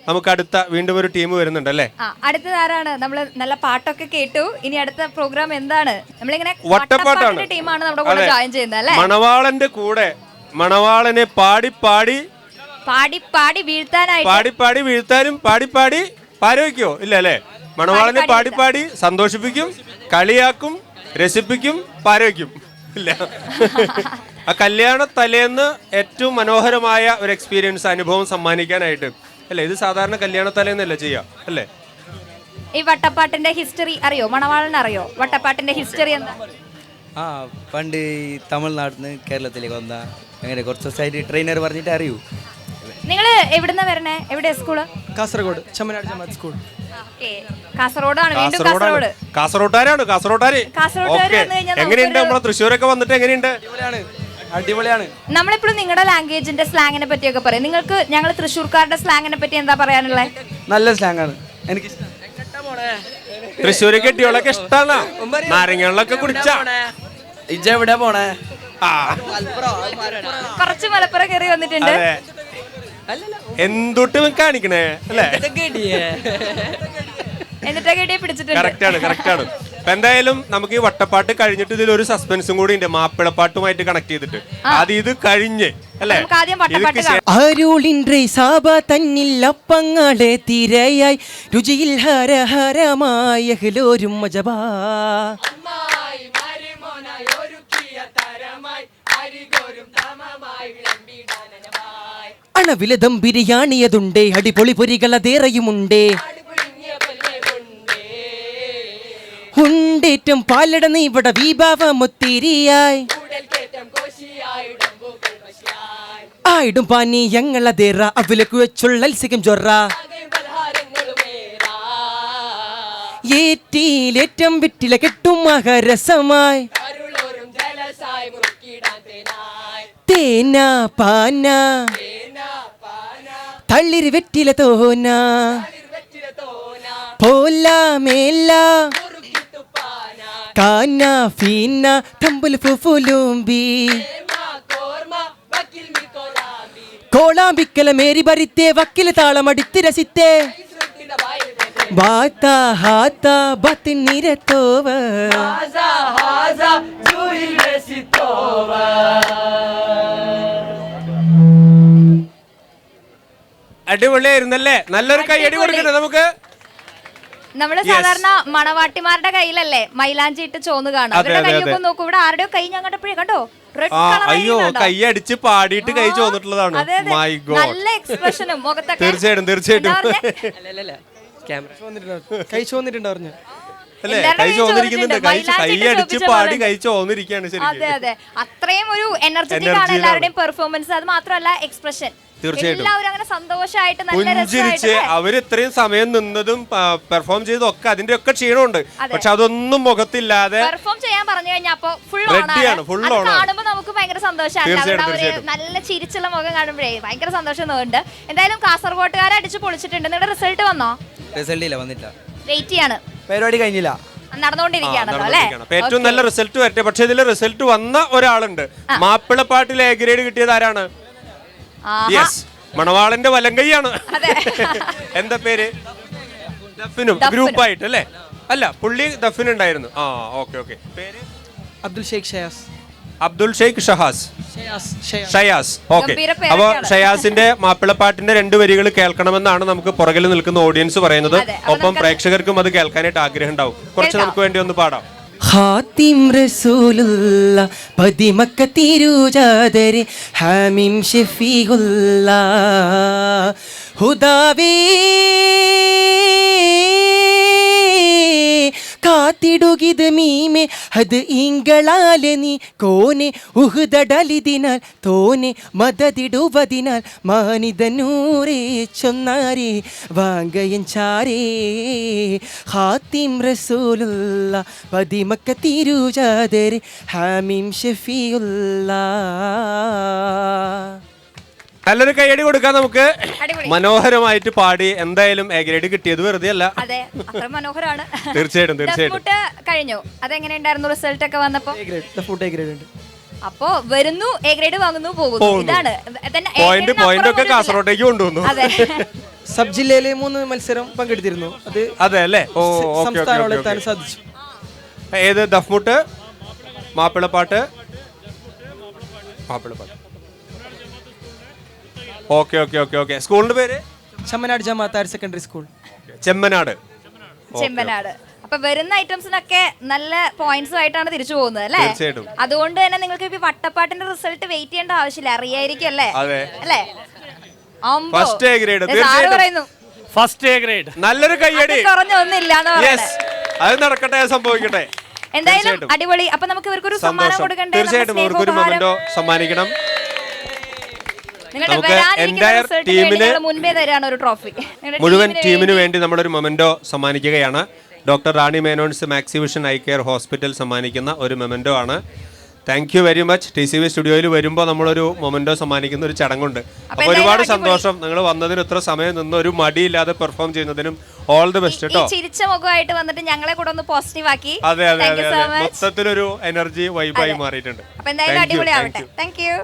നമുക്ക് അടുത്ത വീണ്ടും ഒരു ടീം വരുന്നുണ്ട് അല്ലേ? അടുത്തതാരാണ്? നമ്മള് നല്ല പാട്ടൊക്കെ കേട്ടു. ഇനി അടുത്ത പ്രോഗ്രാം എന്താണ്? നമ്മളിങ്ങനെ വട്ടപ്പാട്ടാണ് ടീമാണ് നമ്മുടെ കൂടെ ജോയിൻ ചെയ്യുന്നത് അല്ലേ? മണവാളന്റെ കൂടെ മണവാളനെ പാടി പാടി വീഴ്ത്താനായിട്ട് പാടി വീഴ്ത്താനും പാടി പാരവയ്ക്കോ ഇല്ല അല്ലേ? മണവാളനെ പാടി സന്തോഷിപ്പിക്കും, കളിയാക്കും, രസിപ്പിക്കും, പാരവയ്ക്കും ഇല്ല. ആ കല്യാണ തലേന്ന് ഏറ്റവും മനോഹരമായ ഒരു എക്സ്പീരിയൻസ് അനുഭവം സമ്മാനിക്കാനായിട്ട് അല്ലേ? ഇത് സാധാരണ കല്യാണ തലേന്നല്ല ചെയ്യാം അല്ലേ? ഈ വട്ടപ്പാട്ടിന്റെ ഹിസ്റ്ററി അറിയോ? മണവാളന് അറിയോ വട്ടപ്പാട്ടിന്റെ ഹിസ്റ്ററി എന്താ? പണ്ട് തമിഴ്നാട്ടിൽ നിന്ന് കേരളത്തിലേക്ക് വന്ന അങ്ങനെ കുറച്ച് ദിവസമായിട്ട് ട്രെയിനർ പറഞ്ഞിട്ട് അറിയൂ. നിങ്ങള് എവിടുന്ന വരണേ? എവിടെ സ്കൂള്? കാസർഗോഡ് ചമ്മനാട് ജമാഅത്ത് സ്കൂൾ. കാസർഗോഡാണ്. കാസർഗോട്ടാര്. എങ്ങനെയുണ്ട് നമ്മളെ തൃശ്ശൂരൊക്കെ വന്നിട്ട്? എങ്ങനെയുണ്ട്? അടിപൊളിയാണ്. നമ്മളെപ്പോഴും നിങ്ങളുടെ ലാംഗ്വേജിന്റെ സ്ലാങ്ങിനെ പറ്റിയൊക്കെ പറയും. നിങ്ങൾക്ക് ഞങ്ങൾ തൃശ്ശൂർക്കാരുടെ സ്ലാങ്ങിനെ പറ്റി എന്താ പറയാനുള്ളത്? നല്ല സ്ലാങ് ആണ്, എനിക്ക് തൃശ്ശൂര് കെട്ടിയോളൊക്കെ ഇഷ്ടാണ്. നാരങ്ങളൊക്കെ കുടിച്ച എവിടെ പോണേ? കുറച്ച് മലപ്പുറം കയറി വന്നിട്ടുണ്ട്. എന്തൊട്ട് കാണിക്കണേ അല്ലേ? എന്നിട്ട് കേട്ടിയെ പിടിച്ചിട്ടുണ്ട്. കറക്റ്റ് ആണ്. അപ്പൊ എന്തായാലും നമുക്ക് ഈ വട്ടപ്പാട്ട് കഴിഞ്ഞിട്ട് ഇതിലൊരു സസ്പെൻസും കൂടി ഉണ്ട്, മാപ്പിളപ്പാട്ടുമായിട്ട് കണക്ട് ചെയ്തിട്ട്. അത് ഇത് കഴിഞ്ഞ് അല്ലേ? അരുളിൻറെ സാബ തന്നിൽ അപ്പങ്ങളെ തിരയായി രുചിയിൽ ഹരഹരമായ ഹലോരും മജബാ അണവിലതം ബിരിയാണിയതുണ്ടേ, അടിപൊളി പൊരികളതേറെയുമുണ്ടേ, ഉണ്ടേറ്റം പാലടന്ന് ഇവിടെ വിഭാവമൊത്തിരിയായി ആയിടും പാനീയങ്ങളതേറ അവിലക്ക് വെച്ചുള്ള സികം ചൊറ ഏറ്റിയിലേറ്റം വെറ്റില കെട്ടും മകരസമായി തേന പാന തള്ളിരി വെറ്റില തോന പോല മേല കാന ഫീന തമ്പുൽ ഫുഫുലുംബി കോളാമ്പിക്കല മേരി ബരിത്തേ വക്കില താളമടിത്ത് രസിത്തേ ബാത്ത ഹാത്ത ബത്ത് നിരത്തോവ അടിപൊളിയായിരുന്നല്ലേ? നല്ലൊരു കൈയടി കൊടുക്കട്ടെ നമുക്ക്. നമ്മള് സാധാരണ മണവാട്ടിമാരുടെ കയ്യിലല്ലേ മൈലാഞ്ചി ഇട്ട് ചോന്ന് കാണാം. അവരുടെ കൈയൊക്കെ നോക്കൂ. ഇവിടെ ആരുടെയോ കൈ ഞാൻ കണ്ടപ്പോഴേ കണ്ടോ? അയ്യോ, കൈ അടിച്ച് പാടിയിട്ട് കൈ ചോന്നിട്ടുള്ളതാണ്. നല്ല എക്സ്പ്രഷനും മുഖത്തൊക്കെ. തീർച്ചയായിട്ടും കൈ ചോന്നിട്ടുണ്ടായിരുന്നു അല്ലേ? കൈ ചോന്നിരിക്കുന്നുണ്ട്. കൈ അടിച്ച് പാടി കൈ ചോന്നിരിക്കുകയാണ്. അതെ, അത്രയും ഒരു എനർജറ്റിക് ആണ് എല്ലാവരുടെയും പെർഫോമൻസ്. അത് മാത്രമല്ല എക്സ്പ്രഷൻ. എല്ലാവരും അങ്ങനെ സന്തോഷമായിട്ട് നല്ല പുഞ്ചിരിച്ച് അവര് ഇത്രയും സമയം നിന്നതും പെർഫോം ചെയ്തതും ഒക്കെ അതിന്റെ ഒക്കെ ക്ഷീണമുണ്ട്. പക്ഷെ അതൊന്നും മുഖത്തില്ലാതെ പെർഫോം ചെയ്യാൻ പറഞ്ഞു കഴിഞ്ഞാൽ ഫുൾ കാണുമ്പോ നമുക്ക് ഭയങ്കര സന്തോഷമാണ്. നല്ല ചിരിച്ചുള്ള മുഖം കാണുമ്പോഴേ ഭയങ്കര സന്തോഷം തോന്നുന്നുണ്ട്. എന്തായാലും കാസർഗോട്ടുകാരെ അടിച്ച് പൊളിച്ചിട്ടുണ്ട്. നിങ്ങളുടെ റിസൾട്ട് വന്നോ? റിസൾട്ട് വന്നില്ല, വെയിറ്റ് ചെയ്യാണ്. പരിപാടി കഴിഞ്ഞില്ല, നടന്നുകൊണ്ടിരിക്കുകയാണല്ലോ അല്ലേ? ഏറ്റവും നല്ല റിസൾട്ട് വരട്ടെ. പക്ഷെ ഇതിൽ റിസൾട്ട് വന്ന ഒരാളുണ്ട്. മാപ്പിളപ്പാട്ടിൽ എ ഗ്രേഡ് കിട്ടിയത് ആരാണ്? യെസ്, മണവാളന്റെ വലങ്കയ്യാണ്. എന്താ പേര്? ദഫിനും ഗ്രൂപ്പായിട്ട് അല്ലേ? അല്ല, പുള്ളി ദഫിനുണ്ടായിരുന്നു. ഓക്കെ. പേര് അബ്ദുൽ ഷെയ്ഖ് ഷയാസ്. ഓക്കെ. അപ്പൊ ഷയാസിന്റെ മാപ്പിളപ്പാട്ടിന്റെ 2 വരികൾ കേൾക്കണമെന്നാണ് നമുക്ക് പുറകിൽ നിൽക്കുന്ന ഓഡിയൻസ് പറയുന്നത്. ഒപ്പം പ്രേക്ഷകർക്കും അത് കേൾക്കാനായിട്ട് ആഗ്രഹം ഉണ്ടാവും. കുറച്ച് നമുക്ക് വേണ്ടി ഒന്ന് പാടാം. ഖാതിം റസൂലുള്ള പതിമക്ക തിരുജാദരി ഹാമിം ഷഫീഉല്ല ഹുദാവേ കാത്തിടുകിത് മീമെ അത് ഇങ്ങളാലെ നീ കോനെ ഉഹുദടലിതിനാൽ തോനെ മദതിടുവതിനാൽ മാനിതനൂരേ ചൊന്നാരേ വാങ്കയൻ ചാരേ ഖാതിം റസൂലുള്ള പതിമക്ക തിരുജാദരി ഹാമിം ഷഫീഉല്ല. നല്ലൊരു കൈയടി കൊടുക്കാം നമുക്ക്. മനോഹരമായിട്ട് പാടി എന്തായാലും എ ഗ്രേഡ് കിട്ടിയത് വെറുതെ അല്ല. തീർച്ചയായിട്ടും. കഴിഞ്ഞു. അതെങ്ങനെയുണ്ടായിരുന്നു റിസൾട്ട് ഒക്കെ വന്നപ്പോ? അപ്പോ വരുന്നു, എ ഗ്രേഡ് വാങ്ങുന്നു, പോകുന്നു. ഇതാണ് പോയിന്റ് ഒക്കെ കാസർഗോട്ടേക്ക് കൊണ്ടുവന്നു. അതെ. സബ് ജില്ലയിലെ 3 മത്സരം പങ്കെടുത്തിരുന്നു. അത് അതെ അല്ലേ? സംസ്ഥാനത്തോടെത്താൻ സാധിച്ചു. ഏത്? ദഫ്മുട്ട്, മാപ്പിളപ്പാട്ട്. ഓക്കെ. സ്കൂളിന്റെ പേര് ചെമ്മനാട് ജമാഅത്ത് ഹയർ സെക്കൻഡറി സ്കൂൾ, ചെമ്മനാട്. ചെമ്പനാട്. അപ്പൊ വരുന്ന ഐറ്റംസിനൊക്കെ നല്ല പോയിന്റ്സ് ആയിട്ടാണ് തിരിച്ചു പോകുന്നത് അല്ലേ? തീർച്ചയായിട്ടും. അതുകൊണ്ട് തന്നെ നിങ്ങൾക്ക് ഇപ്പൊ വട്ടപ്പാട്ടിന്റെ റിസൾട്ട് വെയിറ്റ് ചെയ്യേണ്ട ആവശ്യമില്ല, അറിയായിരിക്കും അല്ലേ? അല്ലേ? First A grade. First A grade. നല്ലൊരു കയ്യടി. കുറഞ്ഞൊന്നില്ല. അത് നടക്കട്ടെ, സംഭവിക്കട്ടെ. എന്തായാലും അടിപൊളി. അപ്പൊ നമുക്ക് ഇവർക്കൊരു സമ്മാനം കൊടുക്കണ്ടേ? തീർച്ചയായിട്ടും ഇവർക്കൊരു മൊമെന്റോ സമ്മാനിക്കണം. നിങ്ങളുടെ വരാനിരിക്കുന്ന റിസൾട്ട് മുൻപേ തരാണ് ഒരു ട്രോഫി. മുഴുവൻ ടീമിന് വേണ്ടി നമ്മളൊരു മൊമെന്റോ സമ്മാനിക്കുകയാണ്. Doctor Rani Menon's Maxivision eye care hospital സമ്മാനിക്കുന്ന ഒരു മൊമെന്റോ ആണ്. Thank you very much. TCV സ്റ്റുഡിയോയിൽ വരുമ്പോൾ നമ്മളൊരു മൊമെന്റോ സമ്മാനിക്കുന്ന ഒരു ചടങ്ങുണ്ട്. അപ്പോൾ ഒരുപാട് സന്തോഷം നിങ്ങൾ വന്നതിന്, ഇത്ര സമയം നിന്ന് ഒരു മടിയില്ലാതെ പെർഫോം ചെയ്യുന്നതിനും ഓൾ ദി ബെസ്റ്റ് കേട്ടോ. ചിരിച്ച മുഖമായിട്ട് വന്നിട്ട് ഞങ്ങളെ കൂടെ ഒന്ന് പോസിറ്റീവ് ആക്കി. അതെ, മൊത്തത്തിലൊരു എനർജി വൈബായി മാറിയിട്ടുണ്ട്. അപ്പൊ എന്തായാലും അടിപൊളിയാവട്ടെ. Thank you.